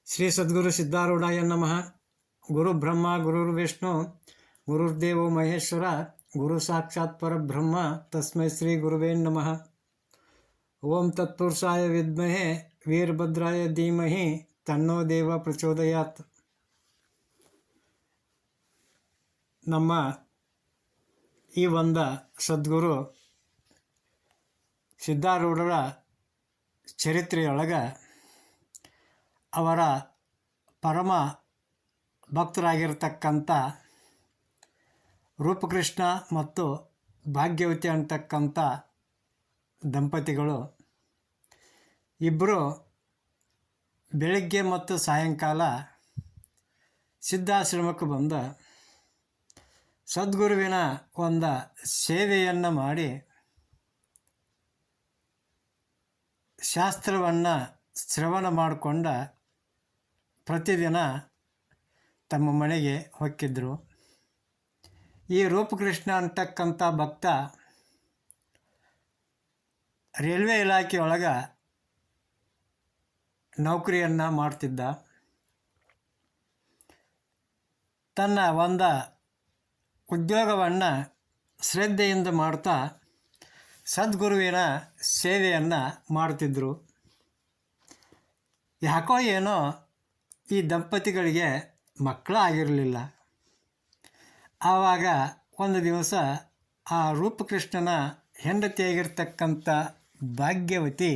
ಶ್ರೀ ಸದ್ಗುರು ಸಿದ್ಧಾರೂಢಾಯ ನಮಃ. ಗುರು ಬ್ರಹ್ಮ ಗುರುರ್ವಿಷ್ಣು ಗುರುರ್ದೇವೋ ಮಹೇಶ್ವರ ಗುರು ಸಾಕ್ಷಾತ್ ಪರಬ್ರಹ್ಮ ತಸ್ಮೈ ಶ್ರೀ ಗುರುವೇ ನಮಃ. ಓಂ ತತ್ಪುರುಷಾಯ ವಿದ್ಮಹೆ ವೀರಭದ್ರಾಯ ಧೀಮಹಿ ತನ್ನೋ ದೇವ ಪ್ರಚೋದಯಾತ್. ನಮ್ಮ ಈ ಸದ್ಗುರು ಸಿದ್ಧಾರೂಢರ ಚರಿತ್ರೆಯೊಳಗೆ ಅವರ ಪರಮ ಭಕ್ತರಾಗಿರ್ತಕ್ಕಂಥ ರೂಪಕೃಷ್ಣ ಮತ್ತು ಭಾಗ್ಯವತಿ ಅಂತಕ್ಕಂಥ ದಂಪತಿಗಳು ಇಬ್ಬರು ಬೆಳಗ್ಗೆ ಮತ್ತು ಸಾಯಂಕಾಲ ಸಿದ್ಧಾಶ್ರಮಕ್ಕೆ ಬಂದು ಸದ್ಗುರುವಿನ ಸೇವೆಯನ್ನು ಮಾಡಿ ಶಾಸ್ತ್ರವನ್ನು ಶ್ರವಣ ಮಾಡಿಕೊಂಡ ಪ್ರತಿದಿನ ತಮ್ಮ ಮನೆಗೆ ಹೊಕ್ಕಿದ್ರು. ಈ ರೂಪಕೃಷ್ಣ ಅಂತಕ್ಕಂಥ ಭಕ್ತ ರೈಲ್ವೆ ಇಲಾಖೆಯೊಳಗೆ ನೌಕರಿಯನ್ನು ಮಾಡ್ತಿದ್ದ. ತನ್ನ ಉದ್ಯೋಗವನ್ನು ಶ್ರದ್ಧೆಯಿಂದ ಮಾಡ್ತಾ ಸದ್ಗುರುವಿನ ಸೇವೆಯನ್ನು ಮಾಡ್ತಿದ್ದರು. ಯಾಕೋ ಏನೋ ಈ ದಂಪತಿಗಳಿಗೆ ಮಕ್ಕಳಾಗಿರಲಿಲ್ಲ. ಆವಾಗ ಒಂದು ದಿವಸ ಆ ರೂಪಕೃಷ್ಣನ ಹೆಂಡತಿಯಾಗಿರ್ತಕ್ಕಂಥ ಭಾಗ್ಯವತಿ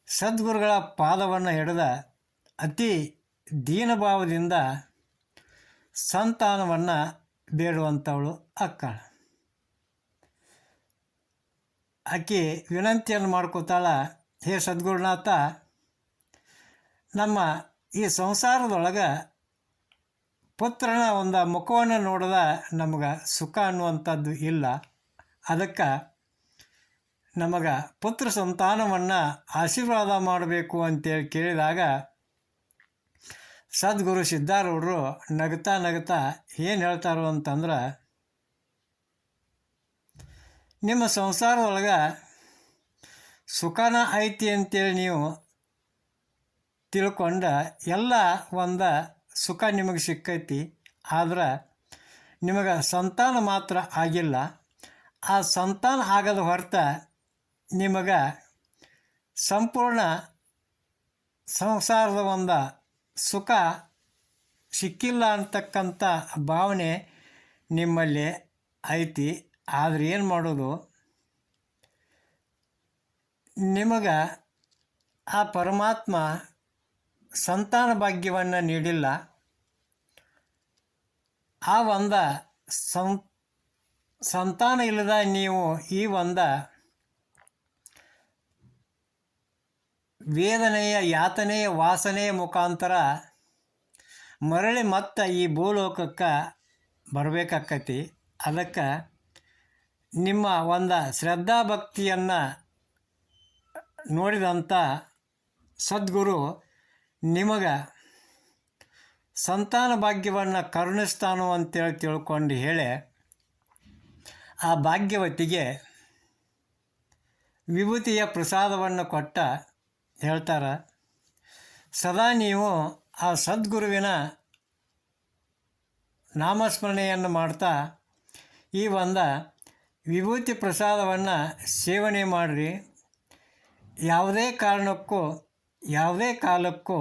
ಸದ್ಗುರುಗಳ ಪಾದವನ್ನು ಹಿಡಿದ ಅತಿ ದೀನಭಾವದಿಂದ ಸಂತಾನವನ್ನು ಬೇಡುವಂಥವಳು ಅಕ್ಕಳ. ಆಕೆ ವಿನಂತಿಯನ್ನು ಮಾಡ್ಕೋತಾಳ, ಹೇ ಸದ್ಗುರುನಾಥ, ನಮ್ಮ ಈ ಸಂಸಾರದೊಳಗೆ ಪುತ್ರನ ಮುಖವನ್ನು ನೋಡಿದ ನಮಗೆ ಸುಖ ಅನ್ನುವಂಥದ್ದು ಇಲ್ಲ. ಅದಕ್ಕೆ ನಮಗೆ ಪುತ್ರ ಸಂತಾನವನ್ನು ಆಶೀರ್ವಾದ ಮಾಡಬೇಕು ಅಂತೇಳಿ ಕೇಳಿದಾಗ ಸದ್ಗುರು ಸಿದ್ಧಾರೂಢರು ನಗ್ತಾ ನಗ್ತಾ ಏನು ಹೇಳ್ತಾರೋ ಅಂತಂದ್ರೆ, ನಿಮ್ಮ ಸಂಸಾರದೊಳಗೆ ಸುಖನ ಐತಿ ಅಂತೇಳಿ ನೀವು ತಿಳ್ಕೊಂಡ ಎಲ್ಲ ಸುಖ ನಿಮಗೆ ಸಿಕ್ಕೈತಿ. ಆದ್ರೆ ನಿಮಗೆ ಸಂತಾನ ಮಾತ್ರ ಆಗಿಲ್ಲ. ಆ ಸಂತಾನ ಆಗದ ಹೊರತು ನಿಮಗೆ ಸಂಪೂರ್ಣ ಸಂಸಾರದ ಸುಖ ಸಿಕ್ಕಿಲ್ಲ ಅಂತಕ್ಕಂಥ ಭಾವನೆ ನಿಮ್ಮಲ್ಲಿ ಐತಿ. ಆದರೆ ಏನು ಮಾಡೋದು, ನಿಮಗೆ ಆ ಪರಮಾತ್ಮ ಸಂತಾನ ಭಾಗ್ಯವನ್ನು ನೀಡಿಲ್ಲ. ಆ ಸಂತಾನ ಇಲ್ಲದ ನೀವು ಈ ವೇದನೆಯ ಯಾತನೆಯ ವಾಸನೆಯ ಮುಖಾಂತರ ಮರಳಿ ಮತ್ತೆ ಈ ಭೂಲೋಕಕ್ಕೆ ಬರಬೇಕಾಕತಿ. ಅದಕ್ಕೆ ನಿಮ್ಮ ಶ್ರದ್ಧಾಭಕ್ತಿಯನ್ನು ನೋಡಿದಂಥ ಸದ್ಗುರು ನಿಮಗೆ ಸಂತಾನ ಭಾಗ್ಯವನ್ನು ಕರುಣಿಸ್ತಾನೋ ಅಂತೇಳಿ ತಿಳ್ಕೊಂಡು ಹೇಳಿ ಆ ಭಾಗ್ಯವತಿಗೆ ವಿಭೂತಿಯ ಪ್ರಸಾದವನ್ನು ಕೊಟ್ಟ ಹೇಳ್ತಾರೆ, ಸದಾ ನೀವು ಆ ಸದ್ಗುರುವಿನ ನಾಮಸ್ಮರಣೆಯನ್ನು ಮಾಡ್ತಾ ಈ ವಿಭೂತಿ ಪ್ರಸಾದವನ್ನು ಸೇವನೆ ಮಾಡಿರಿ. ಯಾವುದೇ ಕಾರಣಕ್ಕೂ ಯಾವುದೇ ಕಾಲಕ್ಕೂ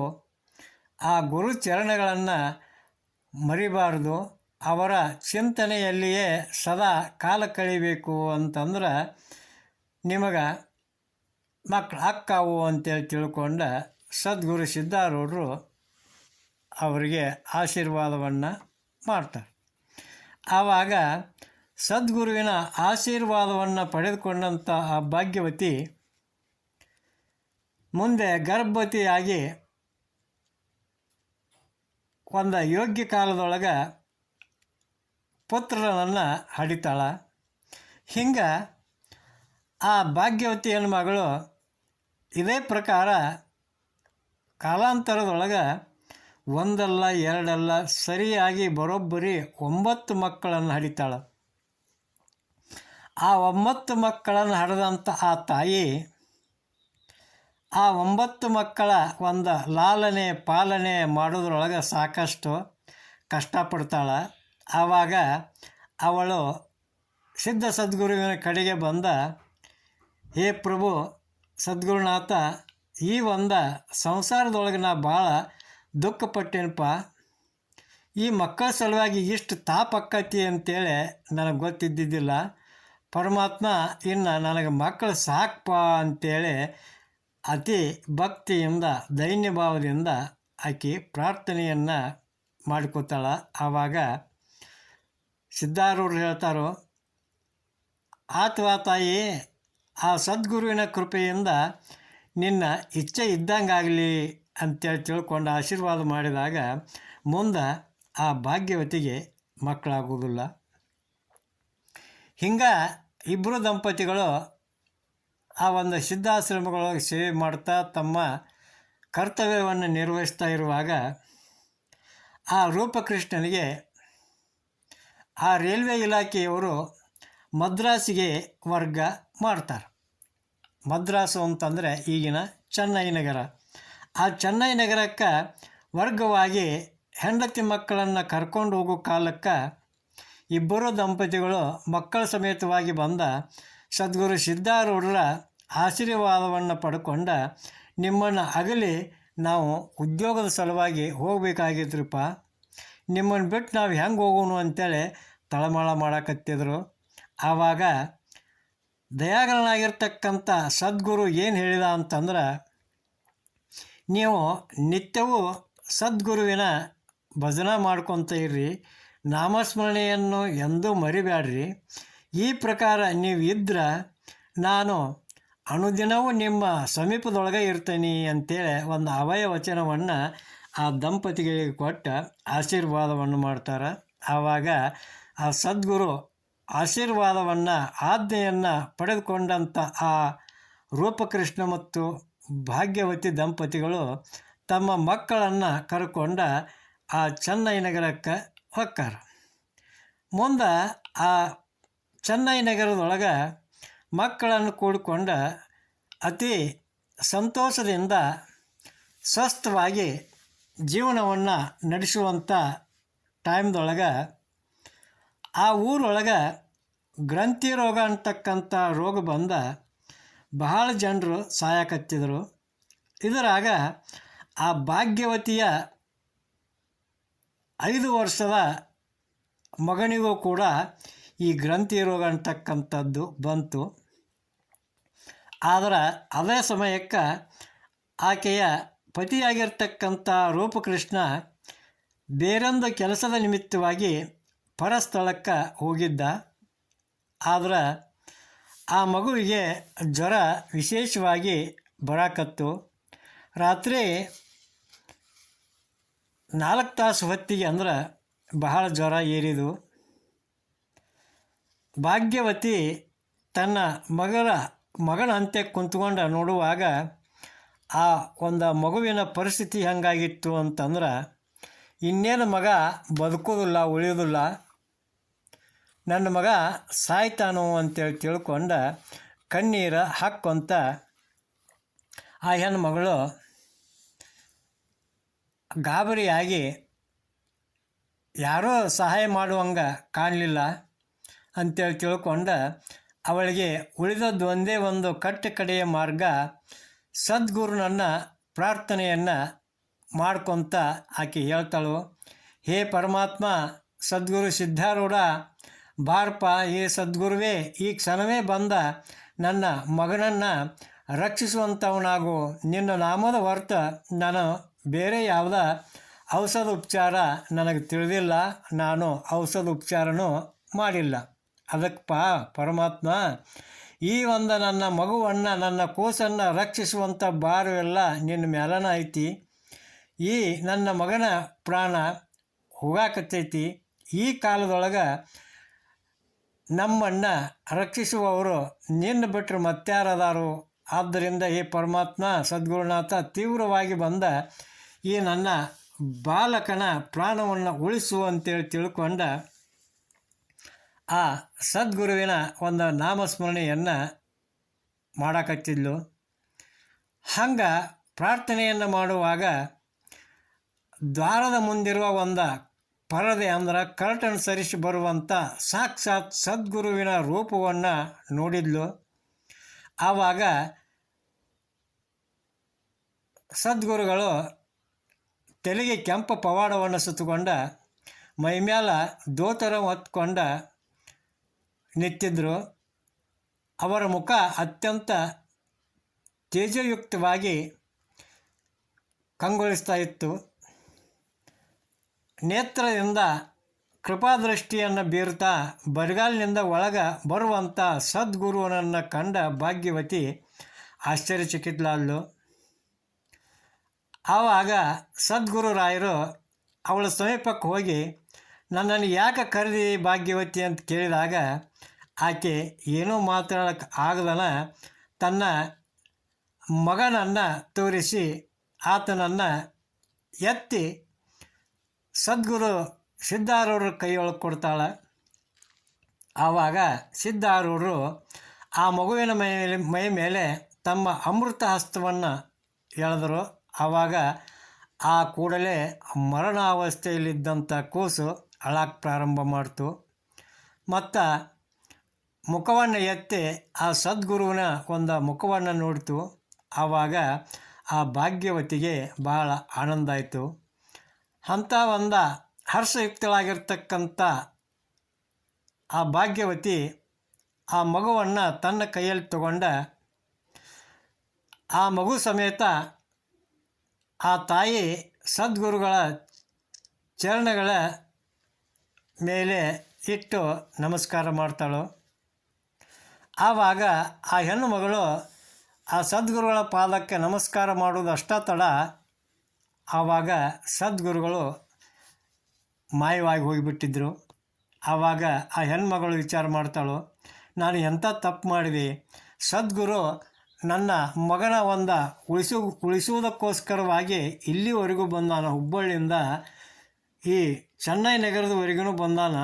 ಆ ಗುರು ಚರಣಗಳನ್ನು ಮರಿಬಾರ್ದು. ಅವರ ಚಿಂತನೆಯಲ್ಲಿಯೇ ಸದಾ ಕಾಲ ಕಳಿಬೇಕು ಅಂತಂದ್ರೆ ನಿಮಗೆ ಮಕ್ಕಳು ಅಕ್ಕಾವು ಅಂತೇಳಿ ತಿಳ್ಕೊಂಡ ಸದ್ಗುರು ಸಿದ್ಧಾರೂಢರು ಅವರಿಗೆ ಆಶೀರ್ವಾದವನ್ನು ಮಾಡ್ತಾರೆ. ಆವಾಗ ಸದ್ಗುರುವಿನ ಆಶೀರ್ವಾದವನ್ನು ಪಡೆದುಕೊಂಡಂಥ ಆ ಭಾಗ್ಯವತಿ ಮುಂದೆ ಗರ್ಭವತಿಯಾಗಿ ಯೋಗ್ಯ ಕಾಲದೊಳಗೆ ಪುತ್ರನನ್ನು ಹಡಿತಾಳ. ಹಿಂಗೆ ಆ ಭಾಗ್ಯವತಿ ಹೆಣ್ಮಗಳು ಇದೇ ಪ್ರಕಾರ ಕಾಲಾಂತರದೊಳಗೆ ಒಂದಲ್ಲ ಎರಡಲ್ಲ ಸರಿಯಾಗಿ ಬರೋಬ್ಬರಿ 9 ಮಕ್ಕಳನ್ನು ಹಡಿತಾಳೆ. ಆ 9 ಮಕ್ಕಳನ್ನು ಹಡೆದಂಥ ಆ ತಾಯಿ ಆ 9 ಮಕ್ಕಳ ಒಂದು ಲಾಲನೆ ಪಾಲನೆ ಮಾಡೋದ್ರೊಳಗೆ ಸಾಕಷ್ಟು ಕಷ್ಟಪಡ್ತಾಳೆ. ಆವಾಗ ಅವಳು ಸಿದ್ಧ ಸದ್ಗುರುವಿನ ಕಡೆಗೆ ಬಂದ, ಹೇ ಪ್ರಭು ಸದ್ಗುರುನಾಥ, ಈ ಒಂದು ಸಂಸಾರದೊಳಗೆ ನಾ ಭಾಳ ದುಃಖಪಟ್ಟೇನಪ್ಪ. ಈ ಮಕ್ಕಳ ಸಲುವಾಗಿ ಇಷ್ಟು ತಾಪಕ್ಕತಿ ಅಂತೇಳಿ ನನಗೆ ಗೊತ್ತಿದ್ದಿದ್ದಿಲ್ಲ. ಪರಮಾತ್ಮ ಇನ್ನು ನನಗೆ ಮಕ್ಕಳು ಸಾಕಪ್ಪ ಅಂತೇಳಿ ಅತಿ ಭಕ್ತಿಯಿಂದ ದೈನ್ಯ ಭಾವದಿಂದ ಆಕೆ ಪ್ರಾರ್ಥನೆಯನ್ನು ಮಾಡ್ಕೋತಾಳೆ. ಆವಾಗ ಸಿದ್ಧಾರೂಢರು ಹೇಳ್ತಾರೋ, ಆತ್ವಾ ತಾಯಿ, ಆ ಸದ್ಗುರುವಿನ ಕೃಪೆಯಿಂದ ನಿನ್ನ ಇಚ್ಛೆ ಇದ್ದಂಗಾಗಲಿ ಅಂತೇಳಿ ತಿಳ್ಕೊಂಡು ಆಶೀರ್ವಾದ ಮಾಡಿದಾಗ ಮುಂದೆ ಆ ಭಾಗ್ಯವತಿಗೆ ಮಕ್ಕಳಾಗುವುದಿಲ್ಲ. ಹಿಂಗೆ ಇಬ್ಬರು ದಂಪತಿಗಳು ಆ ಒಂದು ಸಿದ್ಧಾಶ್ರಮಗಳೊಳಗೆ ಸೇವೆ ಮಾಡ್ತಾ ತಮ್ಮ ಕರ್ತವ್ಯವನ್ನು ನಿರ್ವಹಿಸ್ತಾ ಇರುವಾಗ ಆ ರೂಪಕೃಷ್ಣನಿಗೆ ಆ ರೈಲ್ವೆ ಇಲಾಖೆಯವರು ಮದ್ರಾಸಿಗೆ ವರ್ಗ ಮಾಡ್ತಾರೆ. ಮದ್ರಾಸು ಅಂತಂದರೆ ಈಗಿನ ಚೆನ್ನೈ ನಗರ. ಆ ಚೆನ್ನೈ ನಗರಕ್ಕೆ ವರ್ಗವಾಗಿ ಹೆಂಡತಿ ಮಕ್ಕಳನ್ನು ಕರ್ಕೊಂಡು ಹೋಗೋ ಕಾಲಕ್ಕೆ ಇಬ್ಬರು ದಂಪತಿಗಳು ಮಕ್ಕಳ ಸಮೇತವಾಗಿ ಬಂದ ಸದ್ಗುರು ಸಿದ್ಧಾರೂಢರ ಆಶೀರ್ವಾದವನ್ನು ಪಡ್ಕೊಂಡ, ನಿಮ್ಮನ್ನು ಅಗಲಿ ನಾವು ಉದ್ಯೋಗದ ಸಲುವಾಗಿ ಹೋಗಬೇಕಾಗಿದ್ರಪ್ಪ, ನಿಮ್ಮನ್ನು ಬಿಟ್ಟು ನಾವು ಹೆಂಗೆ ಹೋಗೋಣ ಅಂತೇಳಿ ತಳಮಳ ಮಾಡಕತ್ತಿದ್ರು. ಆವಾಗ ದಯಾಗರನಾಗಿರ್ತಕ್ಕಂಥ ಸದ್ಗುರು ಏನು ಹೇಳಿದ ಅಂತಂದ್ರೆ, ನೀವು ನಿತ್ಯವೂ ಸದ್ಗುರುವಿನ ಭಜನೆ ಮಾಡ್ಕೊತ ಇರ್ರಿ, ನಾಮಸ್ಮರಣೆಯನ್ನು ಎಂದೂ ಮರಿಬೇಡ್ರಿ. ಈ ಪ್ರಕಾರ ನೀವು ಇದ್ರೆ ನಾನು ಅನುದಿನವೂ ನಿಮ್ಮ ಸಮೀಪದೊಳಗೆ ಇರ್ತೀನಿ ಅಂತೇಳಿ ಒಂದು ಅಭಯ ವಚನವನ್ನು ಆ ದಂಪತಿಗಳಿಗೆ ಕೊಟ್ಟು ಆಶೀರ್ವಾದವನ್ನು ಮಾಡ್ತಾರೆ. ಆವಾಗ ಆ ಸದ್ಗುರು ಆಶೀರ್ವಾದವನ್ನು ಆಜ್ಞೆಯನ್ನು ಪಡೆದುಕೊಂಡಂಥ ಆ ರೂಪಕೃಷ್ಣ ಮತ್ತು ಭಾಗ್ಯವತಿ ದಂಪತಿಗಳು ತಮ್ಮ ಮಕ್ಕಳನ್ನು ಕರ್ಕೊಂಡ ಆ ಚೆನ್ನೈ ನಗರಕ್ಕೆ ಹೊಕ್ಕಾರ. ಮುಂದೆ ಆ ಚೆನ್ನೈ ನಗರದೊಳಗೆ ಮಕ್ಕಳನ್ನು ಕೂಡಿಕೊಂಡ ಅತಿ ಸಂತೋಷದಿಂದ ಸ್ವಸ್ಥವಾಗಿ ಜೀವನವನ್ನು ನಡೆಸುವಂಥ ಟೈಮ್ದೊಳಗೆ ಆ ಊರೊಳಗೆ ಗ್ರಂಥಿ ರೋಗ ಅಂತಕ್ಕಂಥ ರೋಗ ಬಂದ ಬಹಳ ಜನರು ಸಾಯಕತ್ತಿದ್ರು. ಇದರಾಗ ಆ ಭಾಗ್ಯವತಿಯ 5 ವರ್ಷದ ಮಗನಿಗೂ ಕೂಡ ಈ ಗ್ರಂಥಿ ರೋಗ ಅಂತಕ್ಕಂಥದ್ದು ಬಂತು. ಆದರೆ ಅದೇ ಸಮಯಕ್ಕೆ ಆಕೆಯ ಪತಿಯಾಗಿರ್ತಕ್ಕಂಥ ರೂಪಕೃಷ್ಣ ಬೇರೊಂದು ಕೆಲಸದ ನಿಮಿತ್ತವಾಗಿ ಪರಸ್ಥಳಕ್ಕೆ ಹೋಗಿದ್ದ. ಆದರೆ ಆ ಮಗುವಿಗೆ ಜ್ವರ ವಿಶೇಷವಾಗಿ ಬರಾಕತ್ತು. ರಾತ್ರಿ 4 ತಾಸು ಹೊತ್ತಿಗೆ ಅಂದ್ರೆ ಬಹಳ ಜ್ವರ ಏರಿದು. ಭಾಗ್ಯವತಿ ತನ್ನ ಮಗನ ಅಂತ್ಯ ಕುಂತ್ಕೊಂಡು ನೋಡುವಾಗ ಆ ಒಂದು ಮಗುವಿನ ಪರಿಸ್ಥಿತಿ ಹೆಂಗಾಗಿತ್ತು ಅಂತಂದ್ರೆ, ಇನ್ನೇನು ಮಗ ಬದುಕೋದಿಲ್ಲ, ಉಳಿಯೋದಿಲ್ಲ, ನನ್ನ ಮಗ ಸಾಯ್ತಾನು ಅಂತೇಳಿ ತಿಳ್ಕೊಂಡ ಕಣ್ಣೀರು ಹಾಕ್ಕೊಂತ ಆ ಹೆಣ್ಣುಮಗಳು ಗಾಬರಿಯಾಗಿ ಯಾರೂ ಸಹಾಯ ಮಾಡುವಂಗೆ ಕಾಣಲಿಲ್ಲ ಅಂತೇಳಿ ತಿಳ್ಕೊಂಡು ಅವಳಿಗೆ ಉಳಿದದ್ದು ಒಂದೇ ಒಂದು ಕಡೆಯ ಮಾರ್ಗ ಸದ್ಗುರುನನ್ನ ಪ್ರಾರ್ಥನೆಯನ್ನು ಮಾಡ್ಕೊತ ಆಕೆ ಹೇಳ್ತಾಳು, ಹೇ ಪರಮಾತ್ಮ ಸದ್ಗುರು ಸಿದ್ಧಾರೂಢ, ಬಾರಪ್ಪ, ಈ ಸದ್ಗುರುವೇ ಈ ಕ್ಷಣವೇ ಬಂದ ನನ್ನ ಮಗನನ್ನು ರಕ್ಷಿಸುವಂಥವನಾಗು. ನಿನ್ನ ನಾಮದ ಹೊರತ ನಾನು ಬೇರೆ ಯಾವುದ ಔಷಧ ಉಪಚಾರ ನನಗೆ ತಿಳಿದಿಲ್ಲ, ನಾನು ಔಷಧ ಉಪಚಾರನೂ ಮಾಡಿಲ್ಲ. ಅದಕ್ಕೆ ಪರಮಾತ್ಮ, ಈ ಒಂದು ನನ್ನ ಮಗುವನ್ನು, ನನ್ನ ಕೂಸನ್ನು ರಕ್ಷಿಸುವಂಥ ಭಾರವೆಲ್ಲ ನಿನ್ನ ಮೇಲನ ಐತಿ. ಈ ನನ್ನ ಮಗನ ಪ್ರಾಣ ಹೋಗಾಕತ್ತೈತಿ. ಈ ಕಾಲದೊಳಗೆ ನಮ್ಮನ್ನು ರಕ್ಷಿಸುವವರು ನಿನ್ನ ಬಿಟ್ಟರೆ ಮತ್ತಾರದಾರು. ಆದ್ದರಿಂದ ಈ ಪರಮಾತ್ಮ ಸದ್ಗುರುನಾಥ ತೀವ್ರವಾಗಿ ಬಂದ ಈ ನನ್ನ ಬಾಲಕನ ಪ್ರಾಣವನ್ನು ಉಳಿಸು ಅಂತೇಳಿ ತಿಳ್ಕೊಂಡ ಆ ಸದ್ಗುರುವಿನ ಒಂದು ನಾಮಸ್ಮರಣೆಯನ್ನು ಮಾಡಕತ್ತಿದ್ಲು. ಹಂಗೆ ಪ್ರಾರ್ಥನೆಯನ್ನು ಮಾಡುವಾಗ ದ್ವಾರದ ಮುಂದಿರುವ ಒಂದು ಪರದೆ ಅಂದ್ರೆ ಕರ್ಟನ್ ಸರಿಸಿ ಬರುವಂಥ ಸಾಕ್ಷಾತ್ ಸದ್ಗುರುವಿನ ರೂಪವನ್ನು ನೋಡಿದ್ಲು. ಆವಾಗ ಸದ್ಗುರುಗಳು ತಲೆಗೆ ಕೆಂಪು ಪವಾಡವನ್ನು ಸುತ್ತುಕೊಂಡ ಮೈಮ್ಯಾಲ ದೋತರ ಹೊತ್ಕೊಂಡ ನಿಂತಿದ್ದರು. ಅವರ ಮುಖ ಅತ್ಯಂತ ತೇಜಯುಕ್ತವಾಗಿ ಕಂಗೊಳಿಸ್ತಾ ಇತ್ತು. ನೇತ್ರದಿಂದ ಕೃಪಾದೃಷ್ಟಿಯನ್ನು ಬೀರುತ್ತಾ ಬರಿಗಾಲಿನಿಂದ ಒಳಗೆ ಬರುವಂಥ ಸದ್ಗುರುವನನ್ನು ಕಂಡ ಭಾಗ್ಯವತಿ ಆಶ್ಚರ್ಯಚಕಿತಳಾದಳು. ಆವಾಗ ಸದ್ಗುರುರಾಯರು ಅವಳ ಸಮೀಪಕ್ಕೆ ಹೋಗಿ ನನ್ನನ್ನು ಯಾಕೆ ಕರೆದಿ ಭಾಗ್ಯವತಿ ಅಂತ ಕೇಳಿದಾಗ ಆಕೆ ಏನೂ ಮಾತಾಡೋಕ್ಕೆ ಆಗದನ ತನ್ನ ಮಗನನ್ನು ತೋರಿಸಿ ಆತನನ್ನು ಎತ್ತಿ ಸದ್ಗುರು ಸಿದ್ಧಾರೂಢರ ಕೈಯೊಳಗೆ ಕೊಡ್ತಾಳೆ. ಆವಾಗ ಸಿದ್ಧಾರೂಢರು ಆ ಮಗುವಿನ ಮೈ ಮೇಲೆ ತಮ್ಮ ಅಮೃತ ಹಸ್ತವನ್ನು ಎಳೆದರು. ಆವಾಗ ಆ ಕೂಡಲೇ ಮರಣಾವಸ್ಥೆಯಲ್ಲಿದ್ದಂಥ ಕೂಸು ಅಳಕ್ಕೆ ಪ್ರಾರಂಭ ಮಾಡ್ತು. ಮತ್ತು ಮುಖವನ್ನು ಎತ್ತಿ ಆ ಸದ್ಗುರುವಿನ ಒಂದು ಮುಖವನ್ನು ನೋಡಿತು. ಆವಾಗ ಆ ಭಾಗ್ಯವತಿಗೆ ಬಹಳ ಆನಂದ ಆಯಿತು. ಅಂಥ ಒಂದು ಹರ್ಷಯುಕ್ತಳಾಗಿರ್ತಕ್ಕಂಥ ಆ ಭಾಗ್ಯವತಿ ಆ ಮಗುವನ್ನು ತನ್ನ ಕೈಯಲ್ಲಿ ತಗೊಂಡ ಆ ಮಗು ಸಮೇತ ಆ ತಾಯಿ ಸದ್ಗುರುಗಳ ಚರಣಗಳ ಮೇಲೆ ಇಟ್ಟು ನಮಸ್ಕಾರ ಮಾಡ್ತಾಳು. ಆವಾಗ ಆ ಹೆಣ್ಣು ಮಗಳು ಆ ಸದ್ಗುರುಗಳ ಪಾದಕ್ಕೆ ನಮಸ್ಕಾರ ಮಾಡೋದು ಅಷ್ಟೇ ತಡ. ಆವಾಗ ಸದ್ಗುರುಗಳು ಮಾಯವಾಗಿ ಹೋಗಿಬಿಟ್ಟಿದ್ರು. ಆವಾಗ ಆ ಹೆಣ್ಮಗಳು ವಿಚಾರ ಮಾಡ್ತಾಳು, ನಾನು ಎಂಥ ತಪ್ಪು ಮಾಡಿದೆ, ಸದ್ಗುರು ನನ್ನ ಮಗನ ಒಂದು ಉಳಿಸುವುದಕ್ಕೋಸ್ಕರವಾಗಿ ಇಲ್ಲಿವರೆಗೂ ಬಂದಾನ, ಹುಬ್ಬಳ್ಳಿಯಿಂದ ಈ ಚೆನ್ನೈ ನಗರದವರೆಗೂ ಬಂದಾನ.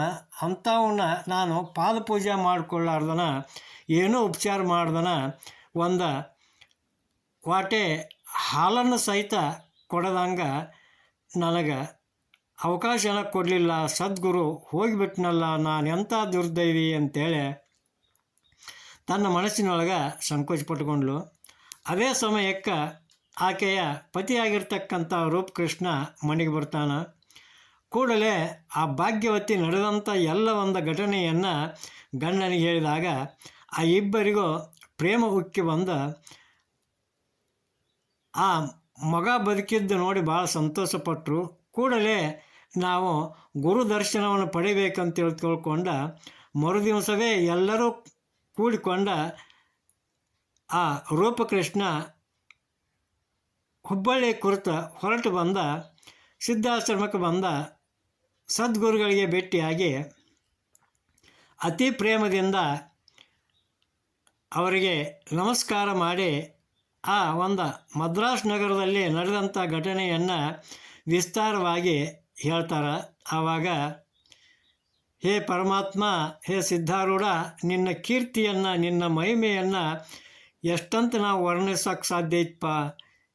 ಅಂಥವನ್ನ ನಾನು ಪಾದಪೂಜೆ ಮಾಡಿಕೊಳ್ಳಾರ್ದನ ಏನೂ ಉಪಚಾರ ಮಾಡ್ದನ ಒಂದು ವಾಟೆ ಹಾಲನ್ನು ಸಹಿತ ಕೊಡದಂಗೆ ನನಗೆ ಅವಕಾಶನ ಕೊಡಲಿಲ್ಲ, ಸದ್ಗುರು ಹೋಗಿಬಿಟ್ನಲ್ಲ, ನಾನು ಎಂಥ ದುರ್ದೈವಿ ಅಂತೇಳಿ ತನ್ನ ಮನಸ್ಸಿನೊಳಗೆ ಸಂಕೋಚ ಪಟ್ಕೊಂಡ್ಳು. ಅದೇ ಸಮಯಕ್ಕೆ ಆಕೆಯ ಪತಿಯಾಗಿರ್ತಕ್ಕಂಥ ರೂಪಕೃಷ್ಣ ಮನೆಗೆ ಬರ್ತಾನೆ. ಕೂಡಲೇ ಆ ಭಾಗ್ಯವತಿ ನಡೆದಂಥ ಎಲ್ಲ ಒಂದು ಘಟನೆಯನ್ನು ಗಂಡನಿಗೆ ಹೇಳಿದಾಗ ಆ ಇಬ್ಬರಿಗೂ ಪ್ರೇಮ ಉಕ್ಕಿ ಬಂದು ಆ ಮಗ ಬದುಕಿದ್ದು ನೋಡಿ ಭಾಳ ಸಂತೋಷಪಟ್ಟರು. ಕೂಡಲೇ ನಾವು ಗುರು ದರ್ಶನವನ್ನು ಪಡಿಬೇಕಂತ ತಿಳ್ಕೊಂಡ ಮರುದಿವಸವೇ ಎಲ್ಲರೂ ಕೂಡಿಕೊಂಡ ಆ ರೂಪಕೃಷ್ಣ ಹುಬ್ಬಳ್ಳಿ ಕುರಿತು ಹೊರಟು ಬಂದ ಸಿದ್ಧಾಶ್ರಮಕ್ಕೆ ಬಂದ ಸದ್ಗುರುಗಳಿಗೆ ಭೇಟಿಯಾಗಿ ಅತಿ ಪ್ರೇಮದಿಂದ ಅವರಿಗೆ ನಮಸ್ಕಾರ ಮಾಡಿ ಆ ಒಂದು ಮದ್ರಾಸ್ ನಗರದಲ್ಲಿ ನಡೆದಂಥ ಘಟನೆಯನ್ನು ವಿಸ್ತಾರವಾಗಿ ಹೇಳ್ತಾರೆ. ಆವಾಗ ಹೇ ಪರಮಾತ್ಮ, ಹೇ ಸಿದ್ಧಾರೂಢ, ನಿನ್ನ ಕೀರ್ತಿಯನ್ನು ನಿನ್ನ ಮಹಿಮೆಯನ್ನು ಎಷ್ಟಂತ ನಾವು ವರ್ಣಿಸೋಕ್ಕೆ ಸಾಧ್ಯ ಇತ್ತಪ್ಪ,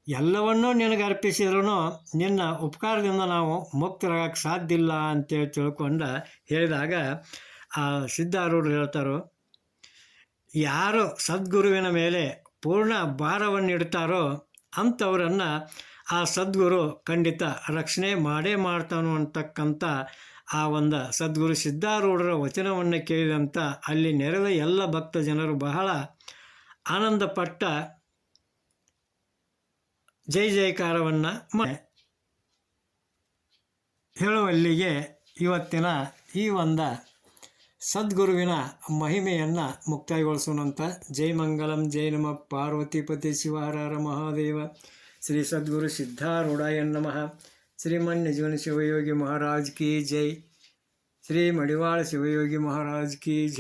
ಎಲ್ಲವನ್ನೂ ನಿನಗೆ ಅರ್ಪಿಸಿದ್ರೂ ನಿನ್ನ ಉಪಕಾರದಿಂದ ನಾವು ಮುಕ್ತರಾಗಕ್ಕೆ ಸಾಧ್ಯ ಇಲ್ಲ ಅಂತೇಳಿ ತಿಳ್ಕೊಂಡು ಹೇಳಿದಾಗ ಆ ಸಿದ್ಧಾರೂಢರು ಹೇಳ್ತಾರೋ, ಯಾರು ಸದ್ಗುರುವಿನ ಮೇಲೆ ಪೂರ್ಣ ಭಾರವನ್ನು ಇಡ್ತಾರೋ ಅಂಥವರನ್ನು ಆ ಸದ್ಗುರು ಖಂಡಿತ ರಕ್ಷಣೆ ಮಾಡೇ ಮಾಡ್ತಾನು ಅಂತಕ್ಕಂಥ ಆ ಒಂದು ಸದ್ಗುರು ಸಿದ್ಧಾರೂಢರ ವಚನವನ್ನು ಕೇಳಿದಂಥ ಅಲ್ಲಿ ನೆರೆದ ಎಲ್ಲ ಭಕ್ತ ಜನರು ಬಹಳ ಆನಂದಪಟ್ಟ ಜೈ ಜಯಕಾರವನ್ನು ಹೇಳುವಲ್ಲಿಗೆ ಇವತ್ತಿನ ಈ ಒಂದು ಸದ್ಗುರುವಿನ ಮಹಿಮೆಯನ್ನು ಮುಕ್ತಾಯಗೊಳಿಸೋಣಂತ. ಜೈ ಮಂಗಲಂ, ಜೈ ನಮಃ ಪಾರ್ವತಿಪತಿ ಶಿವಹರ ಮಹಾದೇವ. ಶ್ರೀ ಸದ್ಗುರು ಸಿದ್ಧಾರೂಢಾಯ ನಮಃ. ಶ್ರೀಮನ್ಯಜೀವನ ಶಿವಯೋಗಿ ಮಹಾರಾಜ್ ಕಿ ಜೈ. ಶ್ರೀ ಮಡಿವಾಳ ಶಿವಯೋಗಿ ಮಹಾರಾಜ್ ಕಿ ಜೈ.